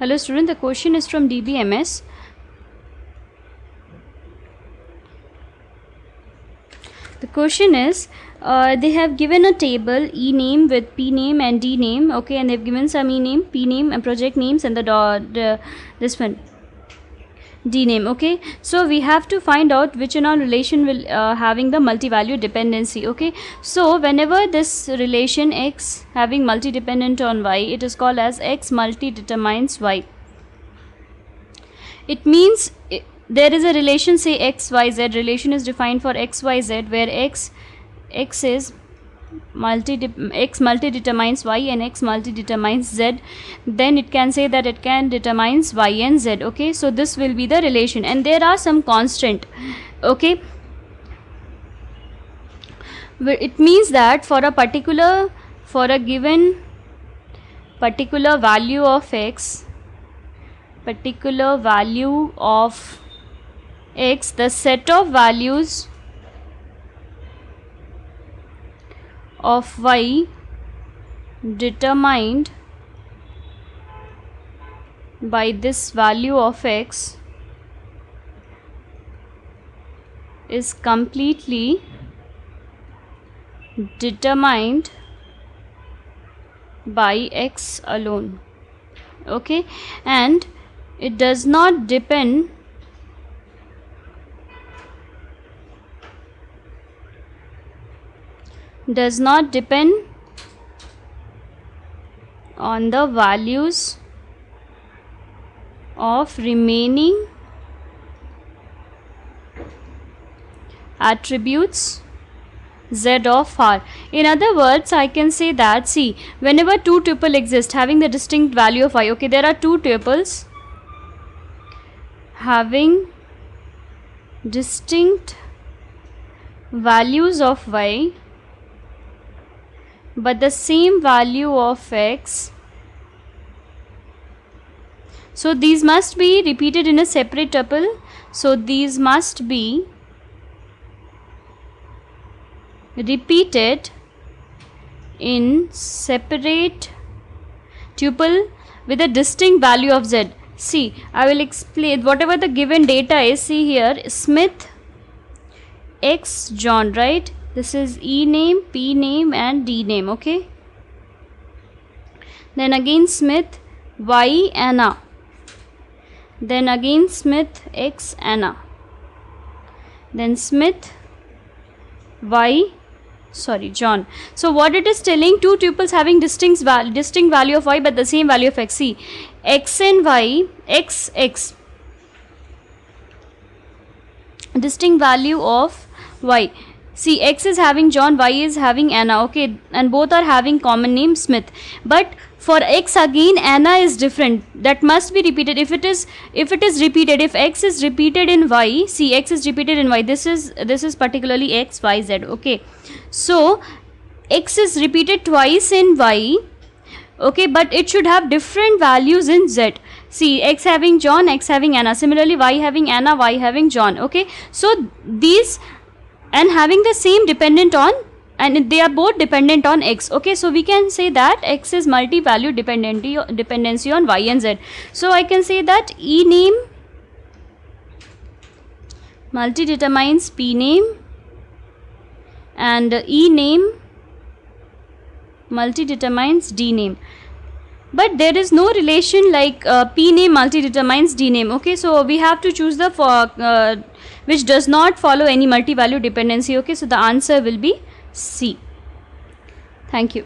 Hello student, the question is from DBMS. The question is, they have given a table E name with P name and D name, okay, and they've given some E name, P name and project names and this one D name, okay. So we have to find out which in our relation will having the multi-value dependency, okay. So whenever this relation X having multi-dependent on Y, it is called as X multi-determines Y. It means there is a relation, say X, Y, Z. Relation is defined for X, Y, Z, where X is X multi-determines Y and X multi-determines Z. Then it can say that it can determines Y and Z, okay. So this will be the relation, and there are some constant, okay. It means that for a given particular value of X, the set of values of Y determined by this value of X is completely determined by X alone, okay, and it does not depend on the values of remaining attributes Z of R. In other words, I can say that, see, whenever two tuple exist having the distinct value of Y, okay, there are two tuples having distinct values of Y but the same value of X, so these must be repeated in a separate tuple. So these must be repeated in separate tuple with a distinct value of Z. See, I will explain whatever the given data is. See here, Smith X John, right? This is E name, P name and D name, okay. Then again Smith Y Anna. Then again Smith X Anna. Then Smith John. So what it is telling, two tuples having distinct value of Y but the same value of X. See, X and Y, X distinct value of Y. See, X is having John, Y is having Anna, okay, and both are having common name Smith. But for X again, Anna is different. That must be repeated. If it is repeated, if X is repeated in Y, see, X is repeated in Y. This is particularly X, Y, Z, okay. So X is repeated twice in Y, okay, but it should have different values in Z. See, X having John, X having Anna. Similarly, Y having Anna, Y having John, okay. So these and having the same dependent on, and they are both dependent on X, okay. So we can say that X is multi-value dependency on Y and Z. So I can say that E name multi-determines P name and E name multi-determines D name. But there is no relation like P name multi-determines D name, okay. So we have to choose the which does not follow any multi-value dependency, okay. So the answer will be C. Thank you.